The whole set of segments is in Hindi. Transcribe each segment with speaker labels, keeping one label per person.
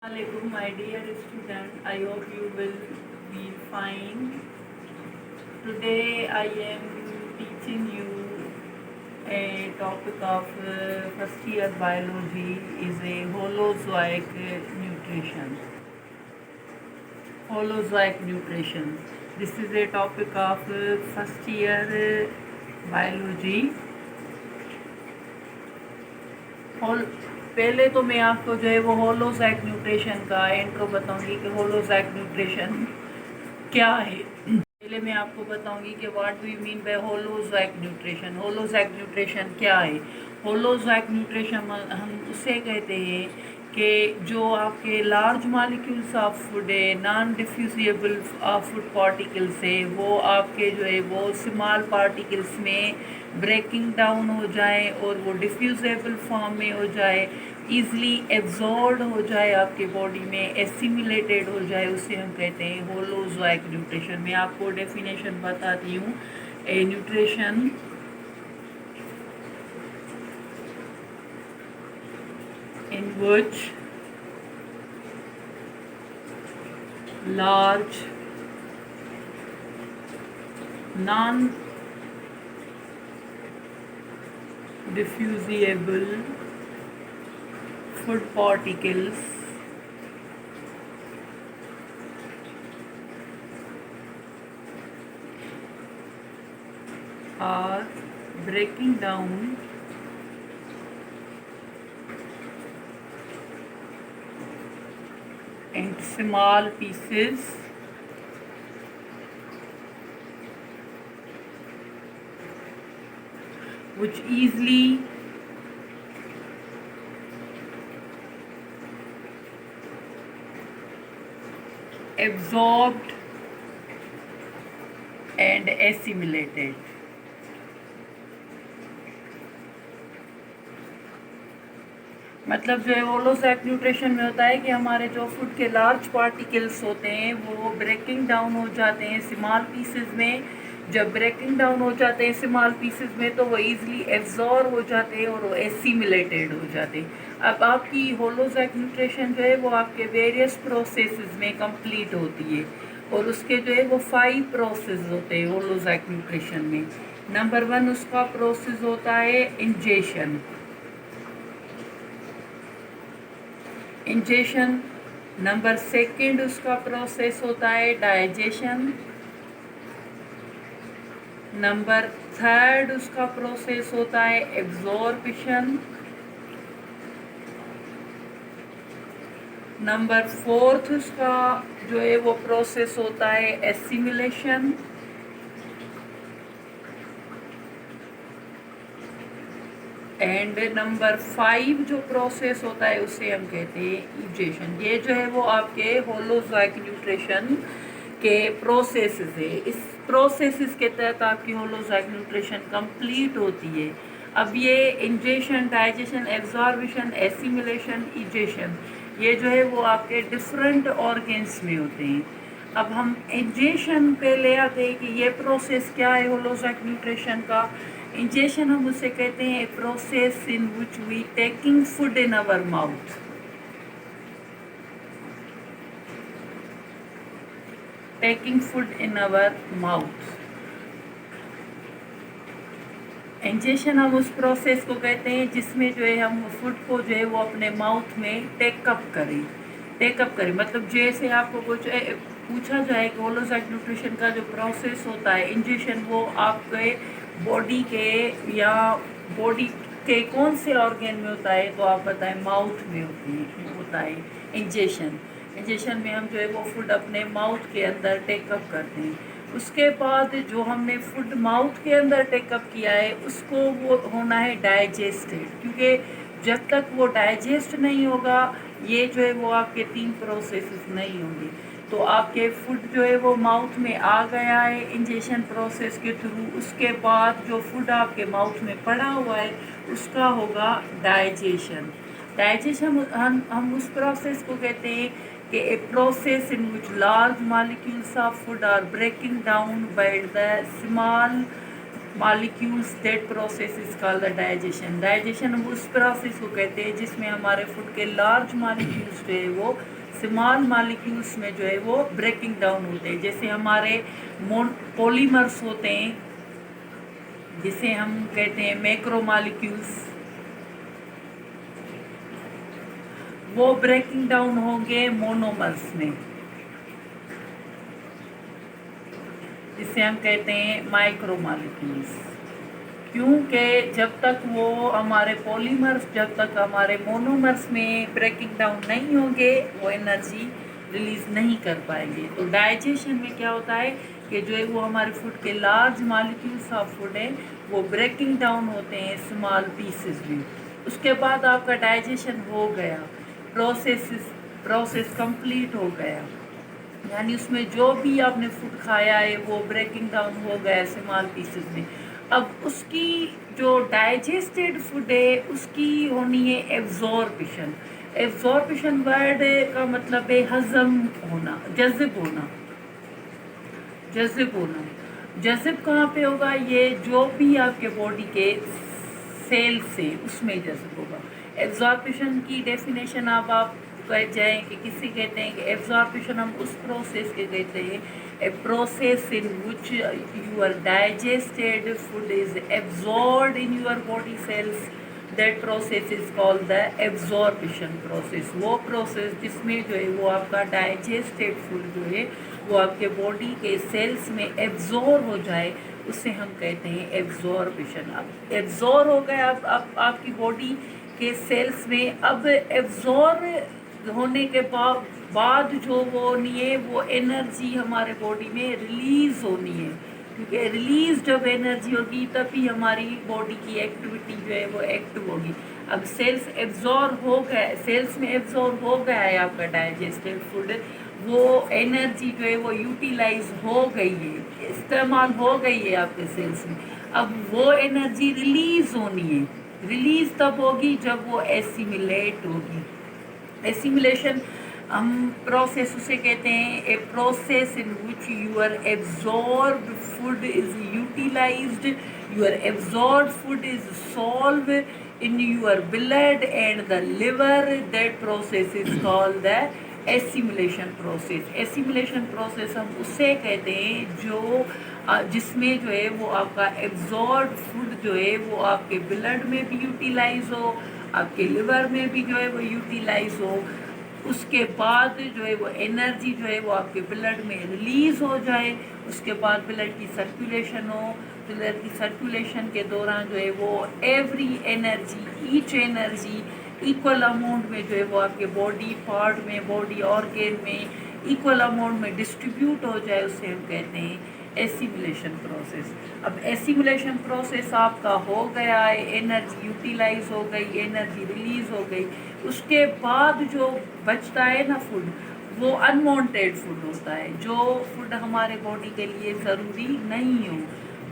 Speaker 1: Assalamualaikum, my dear student. I hope you will be fine. Today I am teaching you a topic of first year biology is a holozoic nutrition. Holozoic nutrition. This is a topic of first year biology. पहले तो मैं आपको जो है वो होलोजैक न्यूट्रिशन का इंट्रो बताऊंगी कि होलोजैक न्यूट्रिशन क्या है। पहले मैं आपको बताऊंगी कि what do you mean by holozoic nutrition. Holozoic nutrition क्या है? होलोजैक न्यूट्रिशन हम उसे कहते हैं कि जो आपके लार्ज मॉलिक्यूल्स ऑफ फूड है, नॉन डिफ्यूजिएबल फूड पार्टिकल्स है, वो आपके जो है वो स्मॉल पार्टिकल्स में ब्रेकिंग डाउन हो जाए और वो डिफ्यूजेबल फॉर्म में हो जाए, ईज़िली एब्जॉर्ब हो जाए, आपके बॉडी में एसिमिलेटेड हो जाए, उसे हम कहते हैं होलोजोइक न्यूट्रिशन। मैं आपको डेफिनेशन बताती हूँ। ए nutrition in which large non-diffusible food particles are breaking down into small pieces which easily absorbed and assimilated. मतलब जो है होलोजैक न्यूट्रिशन में होता है कि हमारे जो फूड के लार्ज पार्टिकल्स होते हैं वो ब्रेकिंग डाउन हो जाते हैं स्मॉल पीसेस में। जब ब्रेकिंग डाउन हो जाते हैं स्मॉल पीसेस में तो वो इजीली एब्जॉर्ब हो जाते हैं और वो एसिमिलेटेड हो जाते हैं। अब आपकी होलोजैक न्यूट्रिशन जो है वो आपके वेरियस प्रोसेसेस में कंप्लीट होती है और उसके जो है वो 5 प्रोसेस होते हैं होलोजैक न्यूट्रिशन में। नंबर 1 उसका प्रोसेस होता है इंजेशन। इंजेशन। नंबर 2 उसका प्रोसेस होता है डाइजेशन। नंबर 3 उसका प्रोसेस होता है एब्जॉर्प्शन। नंबर 4 उसका जो है वो प्रोसेस होता है एसिमिलेशन। एंड नंबर 5 जो प्रोसेस होता है उसे हम कहते हैं इंजेशन। ये जो है वो आपके होलोजैक न्यूट्रिशन के प्रोसेसेस है। इस प्रोसेसेस के तहत आपकी होलोजैक न्यूट्रिशन कंप्लीट होती है। अब ये इंजेशन, डाइजेशन, एब्जॉर्बिशन, एसिमिलेशन, इंजेशन, ये जो है वो आपके डिफरेंट ऑर्गन्स में होते हैं। अब हम इंजेशन पे ले आते हैं कि ये प्रोसेस क्या है होलोजैक न्यूट्रिशन का। इंजेशन हम उसे कहते हैं process in which we taking food in our mouth. Taking food in our mouth. Ingestion हम उस प्रोसेस को कहते हैं जिसमें जो है हम फूड को जो है वो अपने माउथ में टेकअप करें। मतलब जैसे आपको कुछ पूछा जाए कि होलोजैक न्यूट्रिशन का जो प्रोसेस होता है इंजेशन, वो आपके बॉडी के या बॉडी के कौन से ऑर्गन में होता है, तो आप बताएं माउथ में होता है इंजेशन। इंजेशन में हम जो है वो फूड अपने माउथ के अंदर टेकअप करते हैं। उसके बाद जो हमने फूड माउथ के अंदर टेकअप किया है उसको वो होना है डाइजेस्टेड, क्योंकि जब तक वो डाइजेस्ट नहीं होगा ये जो है वो आपके 3 प्रोसेसेस नहीं होंगे। तो आपके फूड जो है वो माउथ में आ गया है इंजेशन प्रोसेस के थ्रू। उसके बाद जो फूड आपके माउथ में पड़ा हुआ है उसका होगा डाइजेशन। डाइजेशन हम उस प्रोसेस को कहते हैं कि a process in which large molecules of food are breaking down by the small molecules, that process is called the digestion. Digestion हम उस प्रोसेस को कहते हैं जिसमें हमारे फूड के लार्ज मॉलिक्यूल्स जो है वो स्मॉल मॉलिक्यूल्स में जो है वो ब्रेकिंग डाउन होते हैं। जैसे हमारे पॉलीमर्स होते हैं जिसे हम कहते हैं मैक्रो मॉलिक्यूल्स, वो ब्रेकिंग डाउन होंगे मोनोमर्स में, जिसे हम कहते हैं माइक्रो मॉलिक्यूल्स। क्योंकि जब तक वो हमारे पॉलीमर्स, जब तक हमारे मोनोमर्स में ब्रेकिंग डाउन नहीं होंगे वो एनर्जी रिलीज नहीं कर पाएंगे। तो डाइजेशन में क्या होता है कि जो है वो हमारे फूड के लार्ज मॉलिक्यूल्स ऑफ फूड है वो ब्रेकिंग डाउन होते हैं स्मॉल पीसेस में। उसके बाद आपका डाइजेशन हो गया, प्रोसेस कंप्लीट हो गया, यानी उसमें जो भी आपने फूड खाया है वो ब्रेकिंग डाउन हो गया स्मॉल पीसेस में। अब उसकी जो डाइजेस्टेड फूड है उसकी होनी है एब्जॉर्प्शन। एब्जॉर्प्शन वर्ड का मतलब है हजम होना, जज़ब होना। जज़ब होना, जज़ब कहाँ पे होगा? ये जो भी आपके बॉडी के सेल से उसमें जज़ब होगा। एब्जॉर्प्शन की डेफिनेशन आप कह जाएँ कि किसी कहते हैं कि एब्जॉर्प्शन हम उस प्रोसेस के कहते हैं, a process in which your digested food is absorbed in your body cells, that process is called the absorption process। वो प्रोसेस जिसमें जो है वो आपका डाइजेस्टेड फूड जो है वो आपके बॉडी के सेल्स में एब्जॉर्ब हो जाए उसे हम कहते हैं एब्जॉर्प्शन। अब एब्जॉर्ब हो गया अब आपकी बॉडी के सेल्स में। अब एब्जॉर्ब होने के बाद जो वो होनी है वो एनर्जी हमारे बॉडी में रिलीज़ होनी है, क्योंकि रिलीज जब एनर्जी होगी तभी हमारी बॉडी की एक्टिविटी जो है वो एक्टिव होगी। अब सेल्स एब्जॉर्ब हो गया, सेल्स में एब्जॉर्ब हो गया है आपका डाइजेस्टेड फूड, वो एनर्जी जो है वो यूटिलाइज हो गई है, इस्तेमाल हो गई है आपके सेल्स में। अब वो एनर्जी रिलीज़ होनी है। रिलीज़ तब होगी जब वो एसिमिलेट होगी। एसिमिलेशन हम प्रोसेस उसे कहते हैं a process in which your absorbed food is utilized, your absorbed food is solve in your blood and the liver. That process is called the assimilation process. Assimilation process हम उसे कहते हैं जो जिसमें जो है वो आपका एब्जॉर्ब्ड फूड जो है वो आपके ब्लड में भी यूटिलाइज हो, आपके लिवर में भी जो है वो यूटिलाइज हो। उसके बाद जो है वो एनर्जी जो है वो आपके ब्लड में रिलीज़ हो जाए। उसके बाद ब्लड की सर्कुलेशन हो, ब्लड की सर्कुलेशन के दौरान जो है वो every energy, each energy equal amount में जो है वो आपके बॉडी पार्ट में, बॉडी ऑर्गेन में इक्वल अमाउंट में डिस्ट्रीब्यूट हो जाए, उसे हम कहते हैं एसिमुलेशन प्रोसेस। अब एसिमुलेशन प्रोसेस आपका हो गया है, एनर्जी यूटिलाइज हो गई, एनर्जी रिलीज हो गई। उसके बाद जो बचता है ना फूड, वो अनवांटेड फूड होता है, जो फूड हमारे बॉडी के लिए ज़रूरी नहीं हो,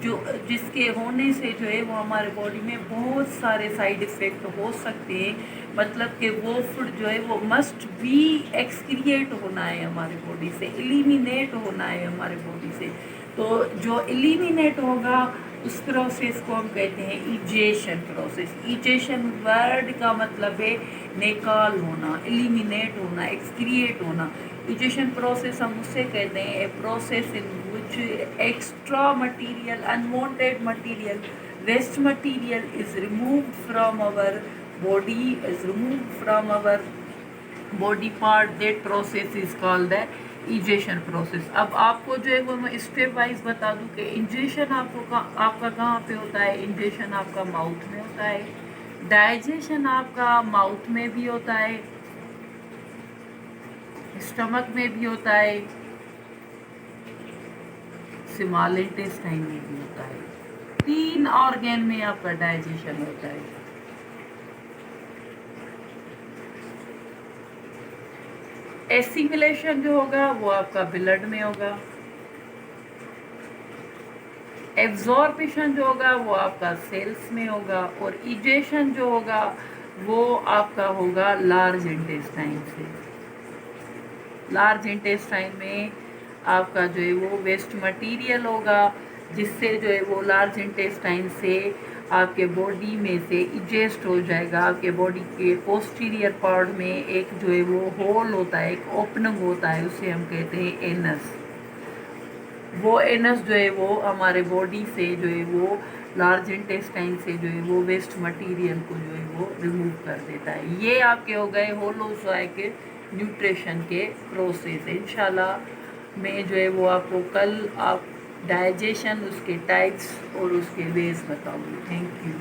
Speaker 1: जो जिसके होने से जो है वो हमारे बॉडी में बहुत सारे साइड इफ़ेक्ट हो सकते हैं। मतलब कि वो फूड जो है वो मस्ट बी एक्सक्रिएट होना है हमारे बॉडी से, एलिमिनेट होना है हमारे बॉडी से। तो जो एलिमिनेट होगा उस प्रोसेस को हम कहते हैं इजेशन प्रोसेस। इजेशन वर्ड का मतलब है निकाल होना, एलिमिनेट होना, एक्सक्रिएट होना। इजेशन प्रोसेस हम उससे कहते हैं a process in which extra material, unwanted material, waste material is removed from our body, is removed from our body part. That process is called the ingestion process. अब आपको जो है वो मैं स्टेप वाइज बता दूं कि इंजेशन आपका कहाँ पे होता है। इंजेशन आपका माउथ में होता है, डाइजेशन आपका माउथ में भी होता है, स्टमक में भी होता है, स्मॉल इंटेस्टाइन में भी होता है। 3 ऑर्गन में आपका डाइजेशन होता है। एसिमिलेशन जो होगा वो आपका ब्लड में होगा, एब्जॉर्प्शन जो होगा वो आपका सेल्स में होगा, और इजेशन जो होगा वो आपका होगा लार्ज इंटेस्टाइन से। लार्ज इंटेस्टाइन में आपका जो है वो वेस्ट मटेरियल होगा, जिससे जो है वो लार्ज इंटेस्टाइन से आपके बॉडी में से इजेस्ट हो जाएगा। आपके बॉडी के पोस्टीरियर पार्ट में एक जो है वो होल होता है, एक ओपनिंग होता है, उसे हम कहते हैं एनस। वो एनस जो है वो हमारे बॉडी से जो है वो लार्ज इंटेस्टाइन से जो है वो वेस्ट मटेरियल को जो है वो रिमूव कर देता है। ये आपके हो गए होलोजोइक न्यूट्रिशन के प्रोसेस। इंशाल्लाह मैं जो है वो आपको कल आप डाइजेशन, उसके टाइप्स और उसके वेज बताऊंगी। Thank you.